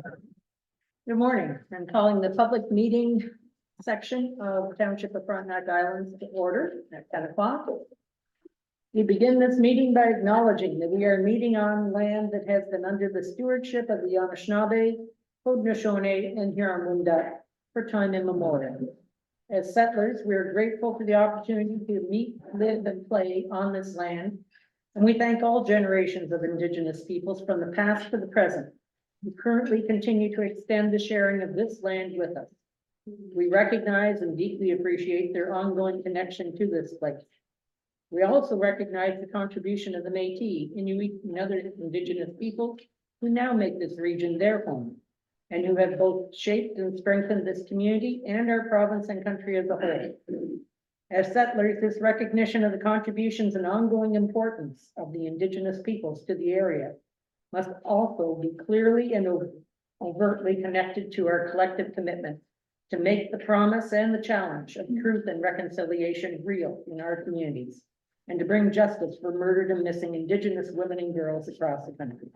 Good morning. I'm calling the public meeting section of Township of Frontenac Islands to order at 10 o'clock. We begin this meeting by acknowledging that we are meeting on land that has been under the stewardship of the Anishinaabe, Haudenosaunee, and Huron-Wendat for time immemorial. As settlers, we are grateful for the opportunity to meet, live, and play on this land, and we thank all generations of Indigenous peoples from the past to the present who currently continue to extend the sharing of this land with us. We recognize and deeply appreciate their ongoing connection to this place. We also recognize the contribution of the Métis, Inuit, and other Indigenous peoples who now make this region their home and who have both shaped and strengthened this community and our province and country as a whole. As settlers, this recognition of the contributions and ongoing importance of the Indigenous peoples to the area must also be clearly and overtly connected to our collective commitment to make the promise and the challenge of truth and reconciliation real in our communities, and to bring justice for murdered and missing Indigenous women and girls across the country.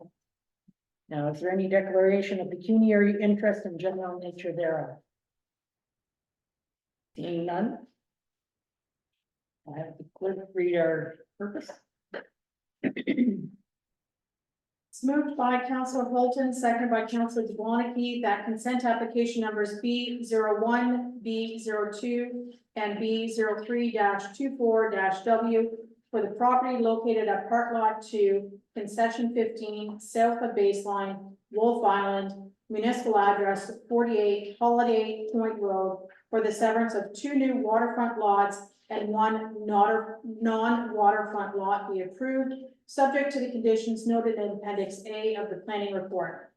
Now, is there any declaration of pecuniary interest and general nature thereof? Seeing none, I have the clerk read our purpose. It's moved by Councillor Holton, seconded by Councillor Dwanaki, that consent application numbers B01, B02, and B03-24-W for the property located at Park Lot 2, Concession 15, south of Baseline, Wolf Island, municipal address 48 Holiday Point Road, for the severance of 2 new waterfront lots and 1 non-waterfront lot be approved, subject to the conditions noted in Appendix A of the planning report.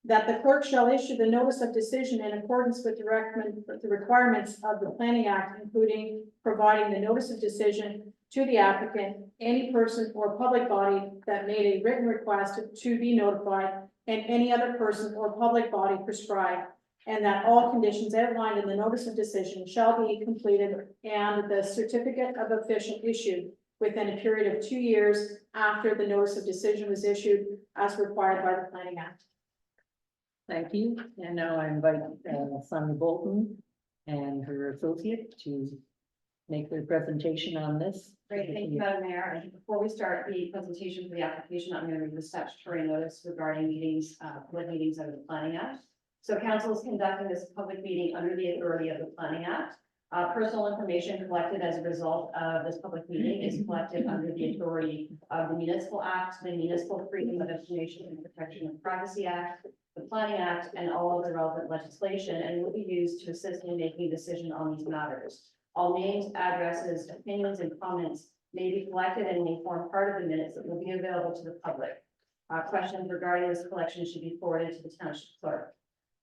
That the clerk shall issue the notice of decision in accordance with the requirements of the Planning Act, including providing the notice of decision to the applicant, any person or public body that made a written request to be notified, and any other person or public body prescribed, and that all conditions outlined in the notice of decision shall be completed and the certificate of official issued within a period of 2 years after the notice of decision was issued as required by the Planning Act. Thank you. And now I invite Sonia Bolton and her associate to make their presentation on this. Great, thank you, Madam Mayor. And before we start the presentation for the application, I'm going to read the statutory notice regarding meetings, public meetings under the Planning Act. So council is conducting this public meeting under the authority of the Planning Act. Personal information collected as a result of this public meeting is collected under the authority of the Municipal Act, the Municipal Freedom of Information and Protection of Privacy Act, the Planning Act, and all of the relevant legislation, and will be used to assist in making a decision on these matters. All names, addresses, opinions, and comments may be collected and may form part of the minutes that will be available to the public. Questions regarding this collection should be forwarded to the township clerk.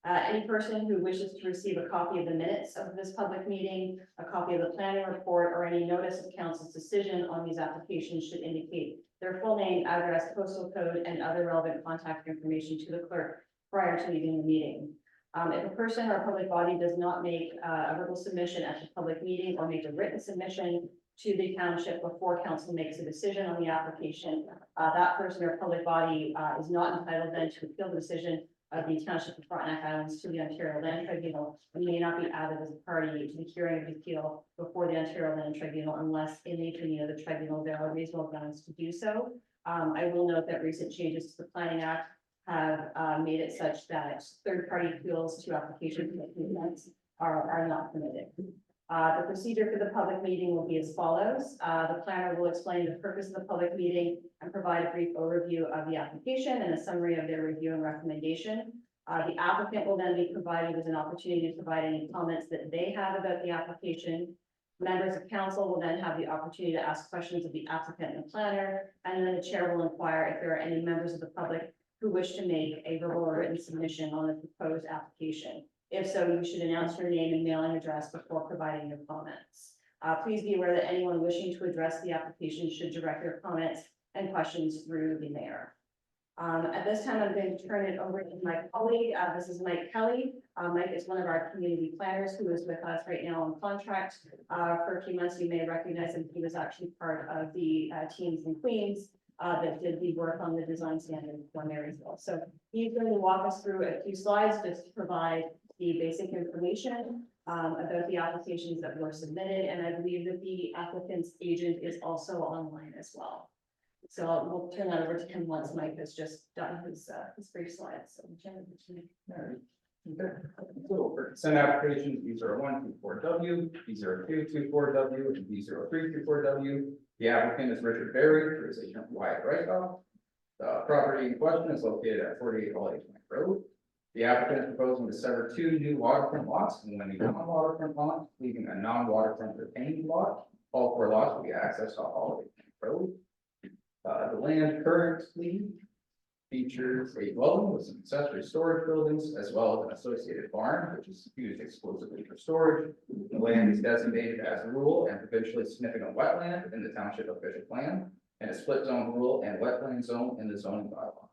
Any person who wishes to receive a copy of the minutes of this public meeting, a copy of the planning report, or any notice of council's decision on these applications should indicate their full name, address, postal code, and other relevant contact information to the clerk prior to leaving the meeting. If a person or a public body does not make a verbal submission at the public meeting or make a written submission to the township before council makes a decision on the application, that person or public body is not entitled then to appeal the decision of the Township of Frontenac Islands to the Ontario Land Tribunal, and may not be added as a party to the hearing of the appeal before the Ontario Land Tribunal unless in the opinion of the tribunal there are reasonable grounds to do so. I will note that recent changes to the Planning Act have made it such that third-party appeals to applications are not permitted. The procedure for the public meeting will be as follows. The planner will explain the purpose of the public meeting and provide a brief overview of the application and a summary of their review and recommendation. The applicant will then be provided with an opportunity to provide any comments that they have about the application. Members of council will then have the opportunity to ask questions of the applicant and the planner, and then the chair will inquire if there are any members of the public who wish to make a verbal or written submission on the proposed application. If so, you should announce your name and mailing address before providing your comments. Please be aware that anyone wishing to address the application should direct their comments and questions through the mayor. At this time, I'm going to turn it over to my colleague. This is Mike Kelly. Mike is one of our community planners who is with us right now on contract for a few months. You may recognize him. He was actually part of the Teens and Queens that did the work on the design standard for Marysville. So he's going to walk us through a few slides just to provide the basic information about the applications that were submitted, and I believe that the applicant's agent is also online as well. So we'll turn that over to him once Mike has just done his brief slides. So Jen, over to you. Alright. Okay. So for consent applications, B0124W, B0224W, and B0324W. The applicant is Richard Berry, for his agent Wyatt Rykoff. The property in question is located at 48 Holiday Point Road. The applicant is proposing to sever two new waterfront lots and one non-waterfront lot, leaving a non-waterfront retaining lot. All four lots will be accessed off Holiday Point Road. The land currently features a dwelling with some accessory storage buildings, as well as an associated barn, which is used exclusively for storage. The land is designated as rural and provincially significant wetland in the township of Bishop Land, and a split zone rural and wetland zone in the zoning bylaw.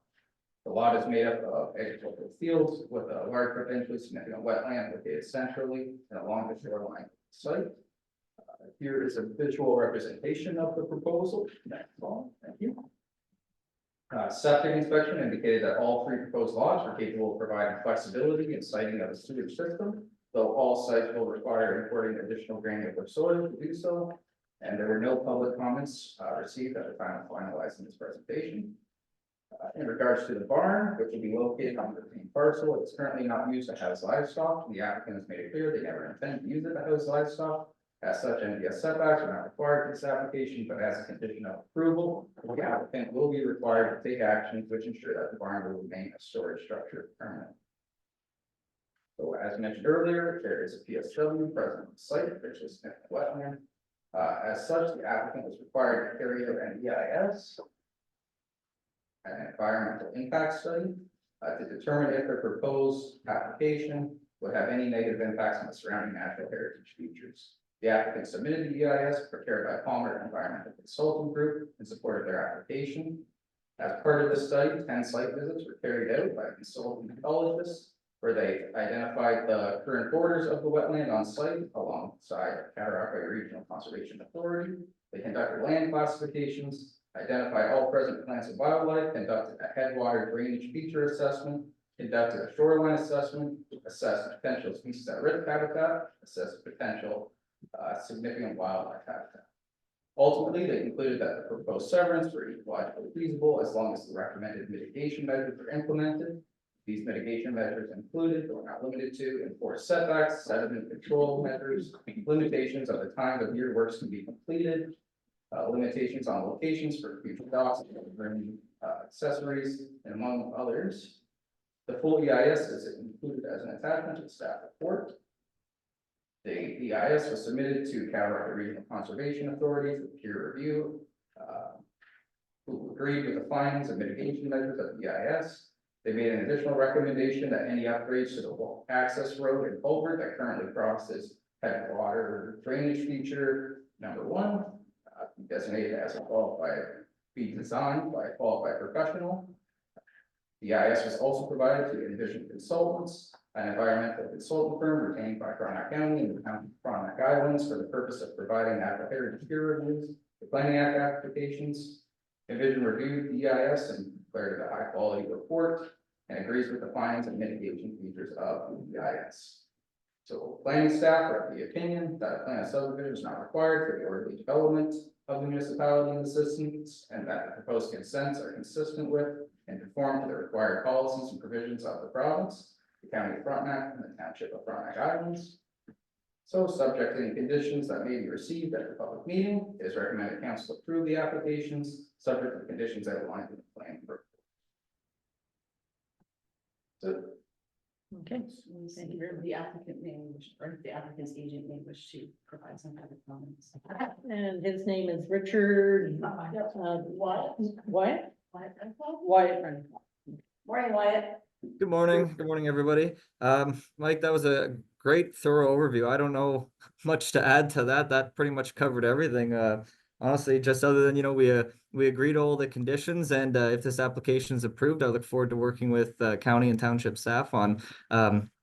The lot is made up of agricultural fields with a large provincially significant wetland located centrally and along the shoreline of the site. Here is a visual representation of the proposal. Next slide, thank you. Septic inspection indicated that all three proposed lots are capable of providing flexibility in siting of a sewage system, though all sites will require importing additional granular soil to do so. And there were no public comments received at the time of finalizing this presentation. In regards to the barn, which will be located on the same parcel, it's currently not used to house livestock. The applicant has made it clear they never intend to use it to house livestock. As such, NBS setbacks are not required for this application, but as a condition of approval, the applicant will be required to take actions which ensure that the barn will remain a storage structure permanently. So as mentioned earlier, there is a PSW present on the site, which is significant wetland. As such, the applicant was required to carry out an EIS, an environmental impact study, to determine if the proposed application would have any negative impacts on the surrounding natural heritage features. The applicant submitted the EIS prepared by Palmer Environmental Consulting Group in support of their application. As part of the study, 10 site visits were carried out by consultant ecologists, where they identified the current borders of the wetland on site alongside Cataraqui Regional Conservation Authority. They conducted land classifications, identified all present plants and wildlife, conducted a headwater drainage feature assessment, conducted a shoreline assessment, assessed potential species at risk habitat, assessed potential significant wildlife habitat. Ultimately, they concluded that the proposed severance were ecologically feasible as long as the recommended mitigation measures were implemented. These mitigation measures included, but were not limited to, enforced setbacks, sediment control measures, limitations of the time of year works can be completed, limitations on locations for future docks and accessories, and among others. The full EIS is included as an attachment to the staff report. The EIS was submitted to Cataraqui Regional Conservation Authority for peer review, who agreed with the findings and mitigation measures of the EIS. They made an additional recommendation that any upgrades to the access road and culvert that currently crosses headwater drainage feature #1, designated as a qualified, be designed by a qualified professional. The EIS was also provided to Envision Consultants, an environmental consultant firm retained by Frontenac County and the County of Frontenac Islands for the purpose of providing natural heritage peer reviews, the Planning Act applications. Envision reviewed the EIS and declared it a high quality report and agrees with the findings and mitigation features of the EIS. So planning staff are of the opinion that a plan of subdivision is not required for the orderly development of the municipality and the citizens, and that the proposed consents are consistent with and conform to the required policies and provisions of the province, the county of Frontenac, and the township of Frontenac Islands. So, subject to any conditions that may be received at the public meeting, it is recommended council approve the applications, subject to the conditions outlined in the plan. So, Okay, thank you very much. The applicant may wish, or the applicant's agent may wish to provide some kind of comments. And his name is Richard, Wyatt? Wyatt? Wyatt. Morning, Wyatt. Good morning, everybody. Mike, that was a great thorough overview. I don't know much to add to that. That pretty much covered everything. Honestly, just other than, we agreed to all the conditions, and if this application is approved, I look forward to working with county and township staff on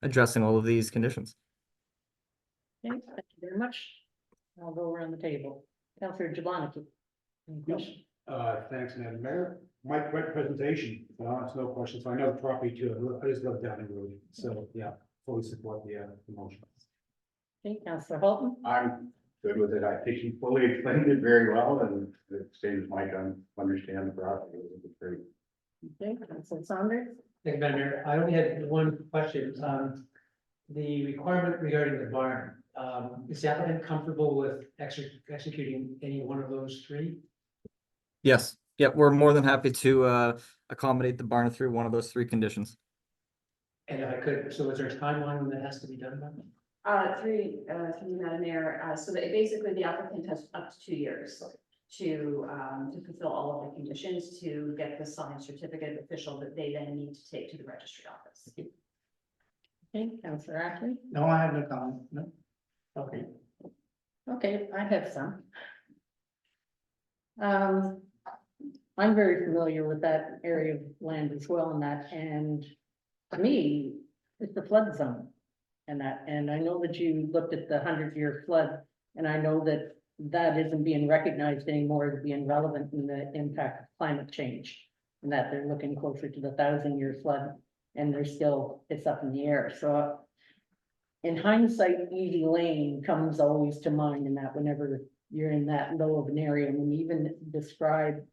addressing all of these conditions. Okay, thank you very much. I'll go around the table. Councillor Jablonski. Any questions? Thanks, Madam Mayor. Great presentation. It's no question. So I know the property too. I just live down the road. So, yeah, fully support the motion. Okay, Councillor Holton, I'm good with it. I think he fully explained it very well and it saves Mike on understand the property. It's great. okay, Councillor Saunders, Thank you, Madam Mayor. I only had one question. The requirement regarding the barn, is the applicant comfortable with executing any one of those three? Yes, yep, we're more than happy to accommodate the barn through one of those three conditions. And if I could, so is there a timeline when that has to be done by? Through Madam Mayor, so that basically the applicant has up to 2 years to fulfill all of the conditions to get the signed certificate official that they then need to take to the registry office. okay, Councillor Ackley, No, I have no comment. No. okay. Okay, I have some. I'm very familiar with that area of land as well and to me, it's a flood zone. And I know that you looked at the 100-year flood, and I know that that isn't being recognized anymore as being relevant in the impact of climate change. And that they're looking closer to the 1,000-year flood, and it's up in the air, so. In hindsight, Easy Lane comes always to mind in that whenever you're in that low of an area, and we even describe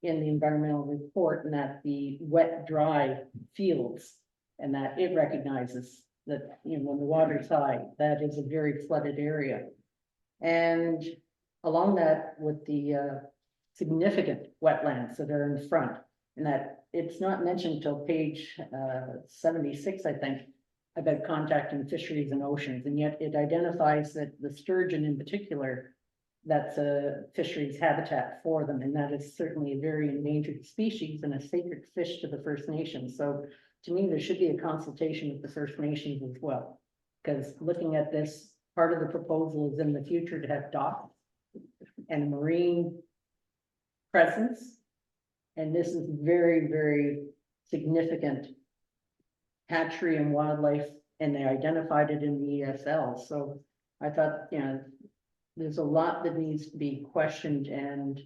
in the environmental report and that the wet, dry fields, and that it recognizes that, you know, when the water's high, that is a very flooded area. And along that with the significant wetlands that are in front, and that it's not mentioned till page 76, I think, about contacting fisheries and oceans, and yet it identifies that the sturgeon in particular, that's a fisheries habitat for them, and that is certainly a very endangered species and a sacred fish to the First Nations. So to me, there should be a consultation with the First Nations as well. Because looking at this, part of the proposal is in the future to have docks and marine presence. And this is very, very significant hatchery and wildlife, and they identified it in the ESL. So I thought, you know, there's a lot that needs to be questioned, and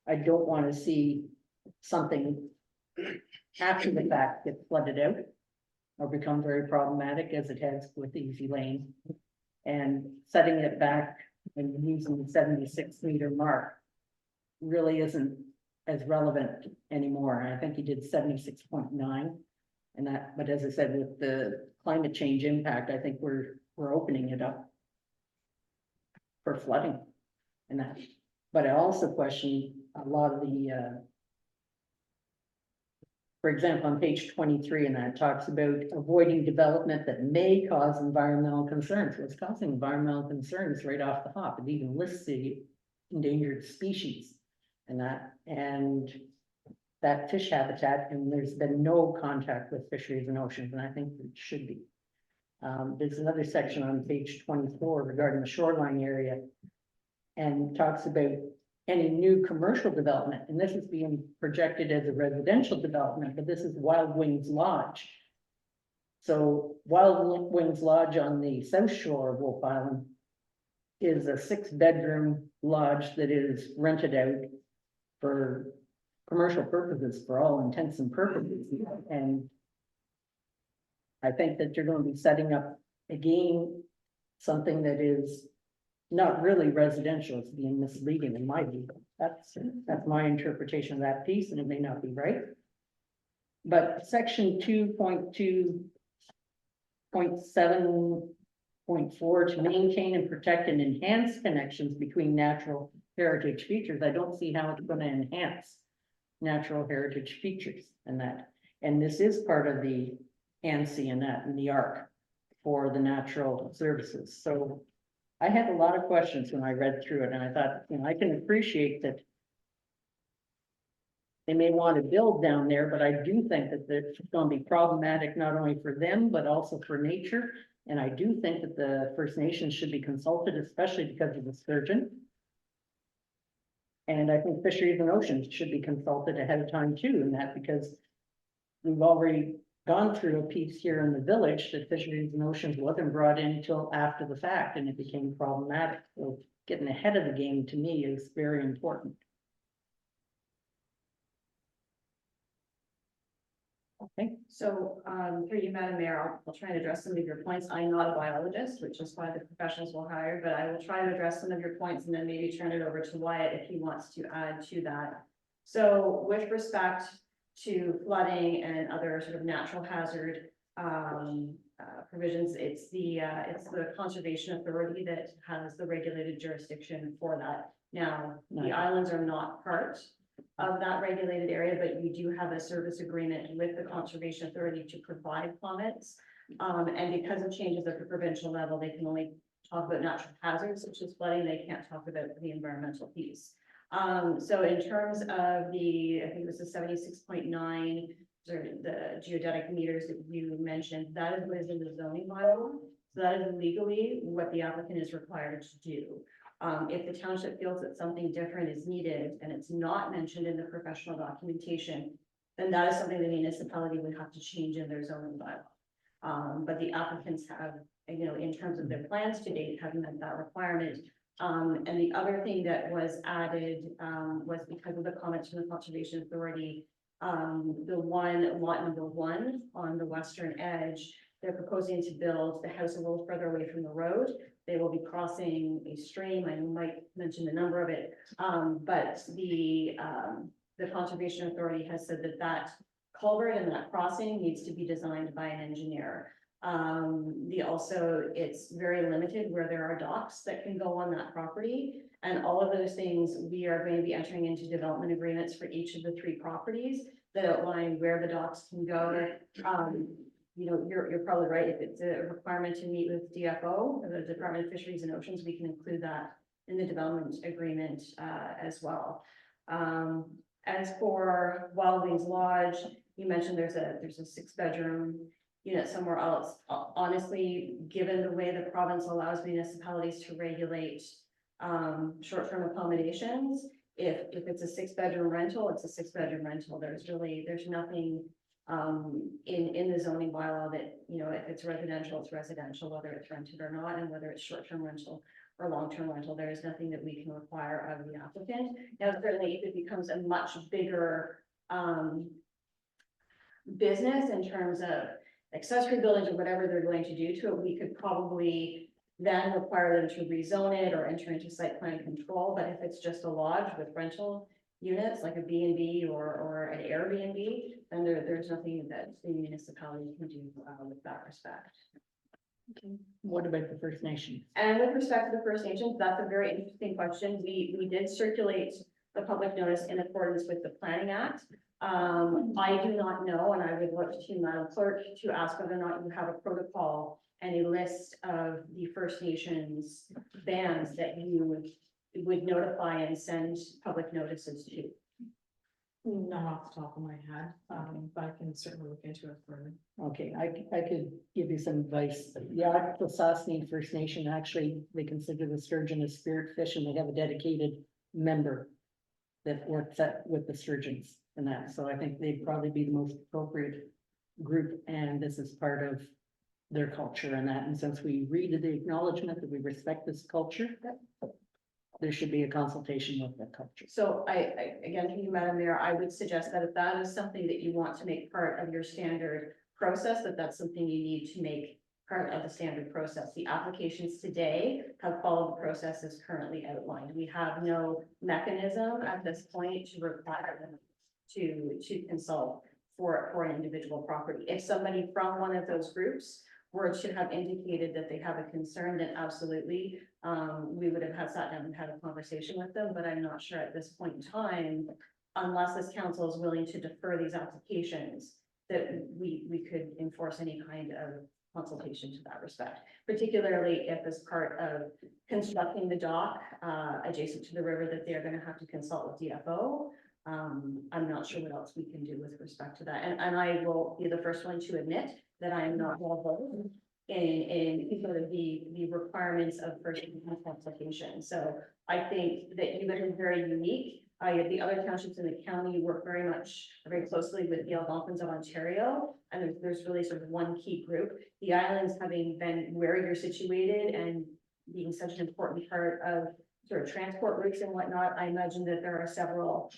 I don't want to see something after the fact get flooded out or become very problematic as it has with Easy Lane. And setting it back and using the 76-meter mark really isn't as relevant anymore. And I think he did 76.9. And that, but as I said, with the climate change impact, I think we're opening it up for flooding and that. But I also question a lot of the, for example, on page 23, and that talks about avoiding development that may cause environmental concerns. Well, it's causing environmental concerns right off the hop. It even lists the endangered species and that fish habitat, and there's been no contact with fisheries and oceans, and I think it should be. There's another section on page 24 regarding the shoreline area and talks about any new commercial development, and this is being projected as a residential development, but this is Wild Wings Lodge. So Wild Wings Lodge on the south shore of Wolf Island is a 6-bedroom lodge that is rented out for commercial purposes for all intents and purposes. And I think that you're going to be setting up again something that is not really residential. It's being misleading in my view. That's my interpretation of that piece, and it may not be right. But section 2.2.7.4 to maintain and protect and enhance connections between natural heritage features. I don't see how it's going to enhance natural heritage features and that. And this is part of the ANSI and that and the ARC for the natural services. So I had a lot of questions when I read through it, and I thought, you know, I can appreciate that they may want to build down there, but I do think that it's going to be problematic not only for them, but also for nature. And I do think that the First Nations should be consulted, especially because of the sturgeon. And I think fisheries and oceans should be consulted ahead of time too, in that because we've already gone through a piece here in the village that fisheries and oceans wasn't brought in until after the fact, and it became problematic. So getting ahead of the game to me is very important. So, through you, Madam Mayor, I'll try and address some of your points. I'm not a biologist, which is why the professionals will hire, but I will try to address some of your points and then maybe turn it over to Wyatt if he wants to add to that. So with respect to flooding and other sort of natural hazard, provisions, it's the Conservation Authority that has the regulated jurisdiction for that. Now, the Right. islands are not part of that regulated area, but you do have a service agreement with the Conservation Authority to provide comments. And because of changes at the provincial level, they can only talk about natural hazards such as flooding, they can't talk about the environmental piece. So in terms of the, I think it was the 76.9, the geodetic meters that you mentioned, that is what is in the zoning bylaw. So that is legally what the applicant is required to do. If the township feels that something different is needed and it's not mentioned in the professional documentation, then that is something the municipality would have to change in their zoning bylaw. But the applicants have, you know, in terms of their plans to date, have met that requirement. And the other thing that was added, was because of the comments from the Conservation Authority, the lot number 1 on the western edge, they're proposing to build the house a little further away from the road. They will be crossing a stream. I might mention the number of it. But the Conservation Authority has said that that culvert and that crossing needs to be designed by an engineer. It's very limited where there are docks that can go on that property. And all of those things, we are going to be entering into development agreements for each of the 3 properties that outline where the docks can go. You know, you're probably right. If it's a requirement to meet with DFO, the Department of Fisheries and Oceans, we can include that in the development agreement, as well. As for Wild Wings Lodge, you mentioned there's a 6-bedroom unit somewhere else. Honestly, given the way the province allows municipalities to regulate short-term accommodations, if it's a 6-bedroom rental, it's a 6-bedroom rental. There's nothing in the zoning bylaw that, you know, if it's residential, it's residential, whether it's rented or not, and whether it's short-term rental or long-term rental, there is nothing that we can require of the applicant. Now, certainly, if it becomes a much bigger business in terms of accessory buildings or whatever they're going to do to it, we could probably then require them to rezone it or enter into site plan control. But if it's just a lodge with rental units like a B&B or an Airbnb, then there's nothing that the municipality can do with that respect. What about the First Nation? And with respect to the First Nations, that's a very interesting question. We did circulate the public notice in accordance with the Planning Act. I do not know, and I would look to Madam Clerk to ask whether or not you have a protocol and a list of the First Nations bands that you would notify and send public notices to. Not off the top of my head, but I can certainly look into it further. Okay, I could give you some advice. The Sasani First Nation, actually, they consider the sturgeon a spirit fish, and they have a dedicated member that works with the sturgeons and that. So I think they'd probably be the most appropriate group, and this is part of their culture and that. And since we read the acknowledgement that we respect this culture, there should be a consultation with the culture. So again, to you, Madam Mayor, I would suggest that if that is something that you want to make part of your standard process, that's something you need to make part of the standard process. The applications today have followed the process as currently outlined. We have no mechanism at this point to require them to consult for an individual property. If somebody from one of those groups were to have indicated that they have a concern, then absolutely, we would have sat down and had a conversation with them, but I'm not sure at this point in time, unless this council is willing to defer these applications, that we could enforce any kind of consultation to that respect, particularly if as part of constructing the dock adjacent to the river that they're going to have to consult with DFO. I'm not sure what else we can do with respect to that. And I will be the first one to admit that I am not well versed in sort of the requirements of first consultation. So I think that you guys are very unique. The other townships in the county work very closely with the Algonquins of Ontario. And there's really sort of one key group. The islands, having been where you're situated and being such an important part of sort of transport routes and whatnot, I imagine that there are several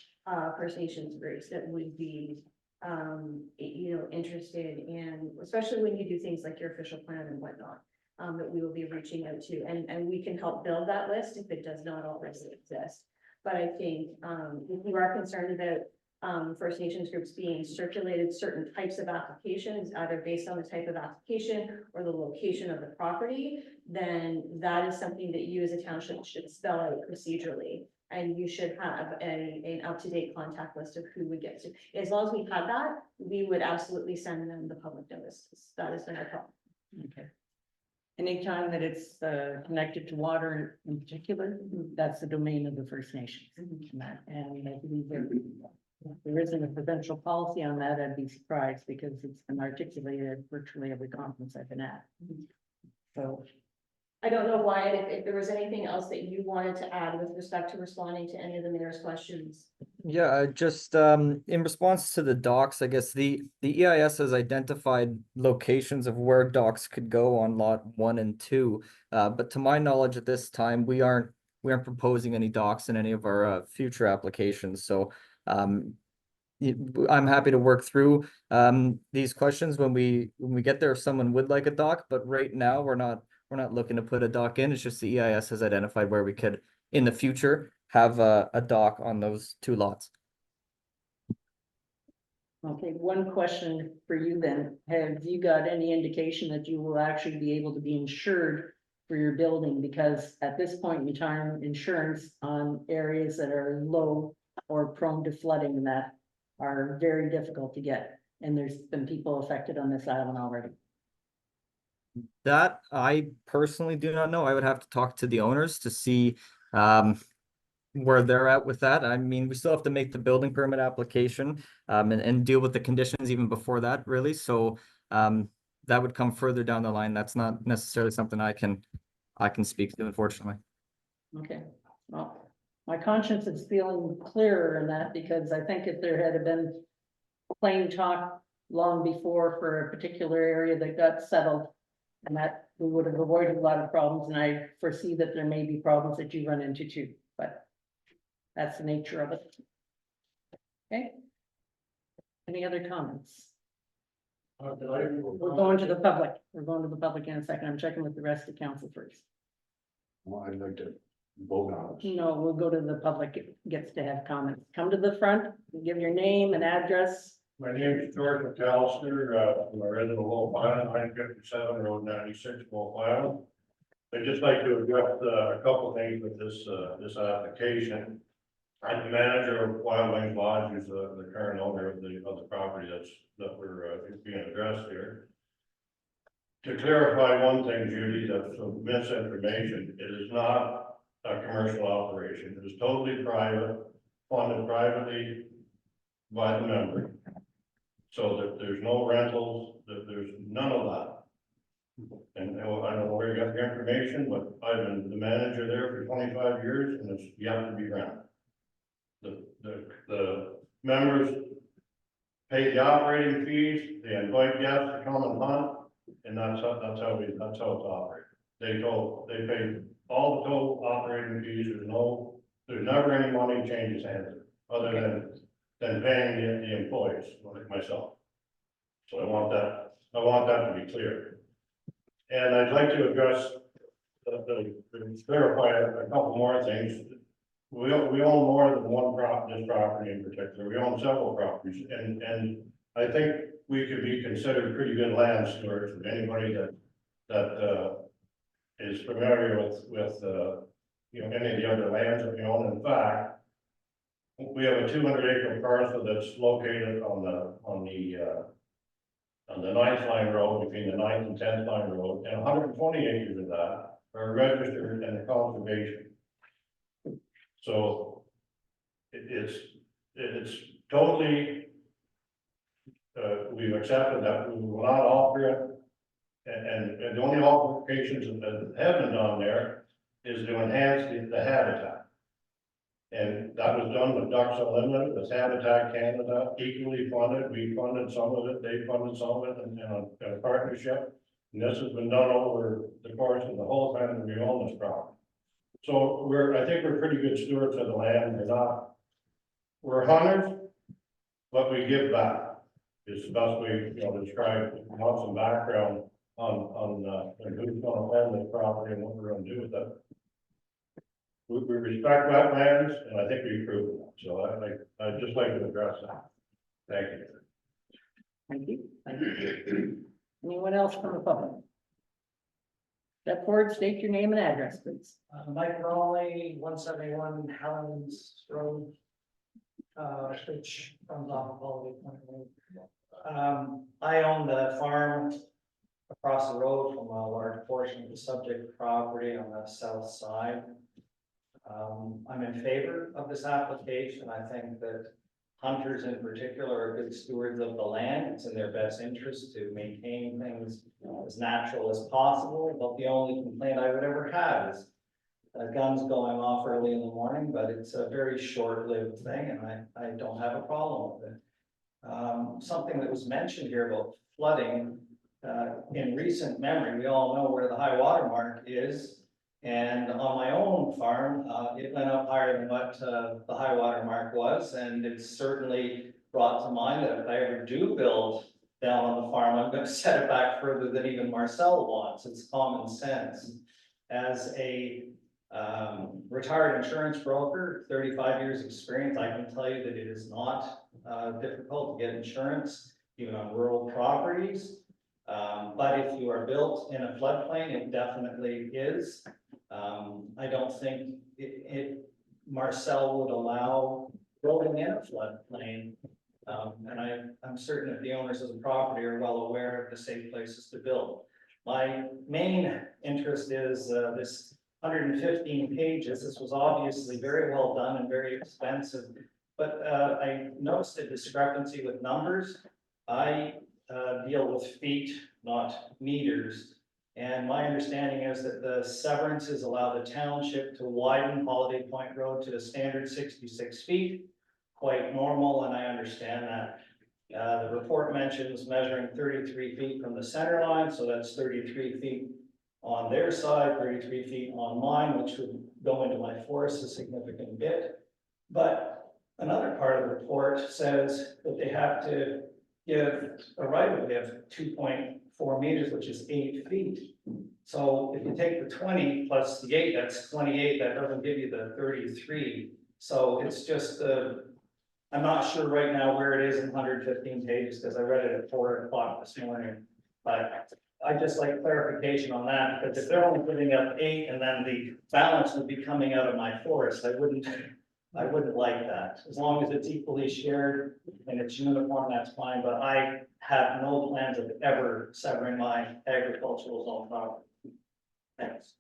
First Nations groups that would be interested in, especially when you do things like your official plan and whatnot, that we will be reaching out to, and we can help build that list if it does not already exist. But I think, if you are concerned about, First Nations groups being circulated certain types of applications, either based on the type of application or the location of the property, then that is something that you as a township should spell out procedurally. And you should have an up-to-date contact list of who would get to. As long as we had that, we would absolutely send them the public notices. That is our problem. Okay. Anytime that it's connected to water in particular, that's the domain of the First Nations. And I believe there isn't a provincial policy on that, I'd be surprised, because it's been articulated at virtually every conference I've been at. So, I don't know, Wyatt, if there was anything else that you wanted to add with respect to responding to any of the mayor's questions. Yeah, just in response to the docks, I guess the EIS has identified locations of where docks could go on lot 1 and 2. But to my knowledge at this time, we aren't proposing any docks in any of our future applications. So I'm happy to work through these questions when we get there if someone would like a dock, but right now we're not looking to put a dock in. It's just the EIS has identified where we could in the future have a dock on those 2 lots. okay, one question for you then. Have you got any indication that you will actually be able to be insured for your building? Because at this point in time, insurance on areas that are low or prone to flooding that are very difficult to get. And there's been people affected on this island already. That I personally do not know. I would have to talk to the owners to see where they're at with that. I mean, we still have to make the building permit application and deal with the conditions even before that, really. So that would come further down the line. That's not necessarily something I can speak to, unfortunately. Okay, well, my conscience is feeling clearer in that, because I think if there had been plain talk long before for a particular area that got settled, and that we would have avoided a lot of problems, and I foresee that there may be problems that you run into too, but that's the nature of it. Okay? Any other comments? We're going to the public. We're going to the public in a second. I'm checking with the rest of council first. Well, I'd like to vote on it. No, we'll go to the public, gets to have comments. Come to the front, give your name and address. My name is George McAllister, I'm a resident of Wolf Island, 957 Road 96, Wolf Island. I'd just like to address a couple things with this application. I'm the manager of Wild Wings Lodge, who's the current owner of the property that we're being addressed here. To clarify one thing, Judy, that's some misinformation. It is not a commercial operation. It is totally private, funded privately by the member. So that there's no rentals, that there's none of that. And I don't know where you got your information, but I've been the manager there for 25 years and it's yet to be rented. The members pay the operating fees, they invite guests to come and hunt, and that's how it's operated. They pay all the total operating fees, there's never any money changes hands, other than paying the employees, like myself. So I want that to be clear. And I'd like to address, clarify a couple more things. We own more than this property in particular. We own several properties, and I think we could be considered pretty good land stewards of anybody that is familiar with any of the other lands that we own. In fact, we have a 200-acre parcel that's located on the 9th line road, between the 9th and 10th line road, and 120 acres of that are registered in the conservation. So it's totally, we've accepted that. We will not alter it. And the only alterations that have been done there is to enhance the habitat. And that was done with Ducks Unlimited, with Habitat Canada, equally funded. We funded some of it, they funded some of it in a partnership. And this has been done over the course of the whole time that we own this property. So I think we're pretty good stewards of the land. We're hunters, but we give back. is the best way, describe, want some background on who's gonna own this property and what we're gonna do with it. We respect wetlands, and I think we approved that, so I'd just like to address that. Thank you. Thank you. Thank you. Anyone else from the public? Step forward, state your name and address, please. Mike Raleigh, 171 Helens Road. Which comes off of Holiday Point Road. I own the farm across the road from a large portion of the subject property on the south side. I'm in favor of this application. I think that hunters in particular are good stewards of the land. It's in their best interest to maintain things as natural as possible, but the only complaint I would ever have is guns going off early in the morning, but it's a very short-lived thing, and I don't have a problem with it. Something that was mentioned here about flooding, in recent memory, we all know where the high water mark is. And on my own farm, it went up higher than what the high water mark was, and it's certainly brought to mind that if I ever do build down on the farm, I'm gonna set it back further than even Marcel wants. It's common sense. As a retired insurance broker, 35 years experience, I can tell you that it is not difficult to get insurance, even on rural properties. But if you are built in a floodplain, it definitely is. I don't think Marcel would allow building in a floodplain. And I'm certain that the owners of the property are well aware of the safe places to build. My main interest is this 115 pages. This was obviously very well done and very expensive, but I noticed a discrepancy with numbers. I deal with feet, not meters. And my understanding is that the severances allow the township to widen Holiday Point Road to the standard 66 feet. Quite normal, and I understand that. The report mentions measuring 33 feet from the center line, so that's 33 feet on their side, 33 feet on mine, which would go into my forest a significant bit. But another part of the report says that they have to give a right of way of 2.4 meters, which is 8 feet. So if you take the 20 plus the 8, that's 28. That doesn't give you the 33. So it's just I'm not sure right now where it is in 115 pages because I read it at 4 o'clock this morning. But I just like clarification on that, because if they're only putting up 8 and then the balance would be coming out of my forest, I wouldn't like that. As long as it's equally shared and it's uniform, that's fine, but I have no plans of ever severing my agricultural zone property. Thanks.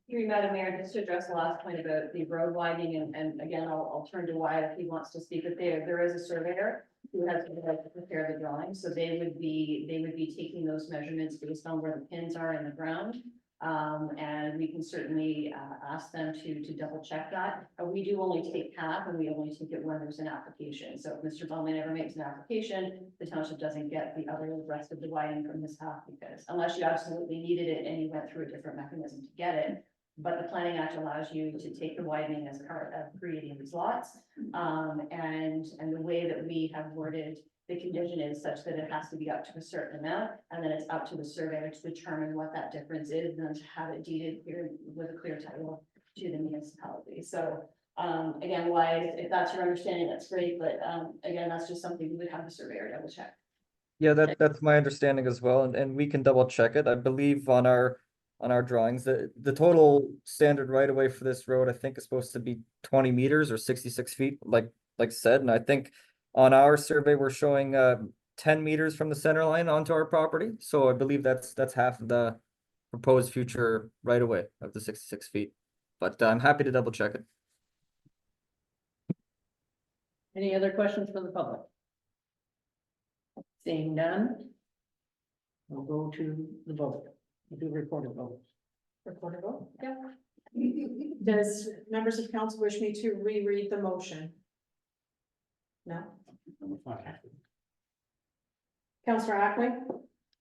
Here, Madam Mayor, just to address the last point about the road widening, and again, I'll turn to Wyatt if he wants to speak, but there is a surveyor who has to prepare the drawing, so they would be taking those measurements based on where the pins are in the ground. And we can certainly ask them to double check that. We do only take half, and we only take it when there's an application. So if Mr. Bowman ever makes an application, the township doesn't get the rest of the widening from his half, because unless you absolutely needed it and you went through a different mechanism to get it. But the Planning Act allows you to take the widening as part of creating these lots. And the way that we have worded the condition is such that it has to be up to a certain amount, and then it's up to the surveyor to determine what that difference is, and then to have it deeded here with a clear title to the municipality. So, again, why, if that's your understanding, that's great, but, again, that's just something we would have the surveyor double check. Yeah, that's my understanding as well, and we can double check it. I believe on our drawings, the total standard right of way for this road, I think, is supposed to be 20 meters or 66 feet, like said, and I think on our survey, we're showing 10 meters from the center line onto our property. So I believe that's half of the proposed future right of way of the 66 feet. But I'm happy to double check it. Any other questions from the public? Seeing none, we'll go to the vote. We'll do record a vote. Record a vote? Yeah. Does members of council wish me to reread the motion? No? Councillor Ackley?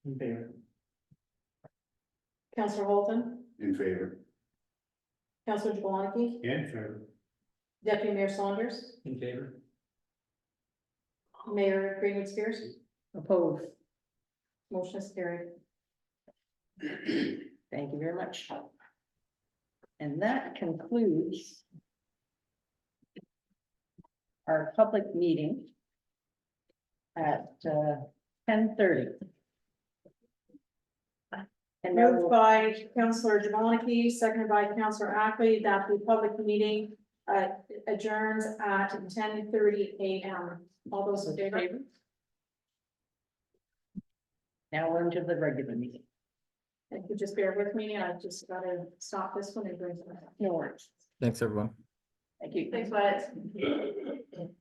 In favor. Councillor Holton? In favor. Councillor Jablonski? In favor. Deputy Mayor Saunders? In favor. Mayor Greenwood Spears, Opposed? motion is carried. Thank you very much. And that concludes our public meeting at 10:30. And now Moved by Councillor Jablonski, seconded by Councillor Ackley, that the public meeting adjourns at 10:30 a.m. All those in favor? now we're into the regular meeting. If you just bear with me, I just gotta stop this one and bring it back. No worries. Thanks, everyone. Thank you. Thanks, Wyatt.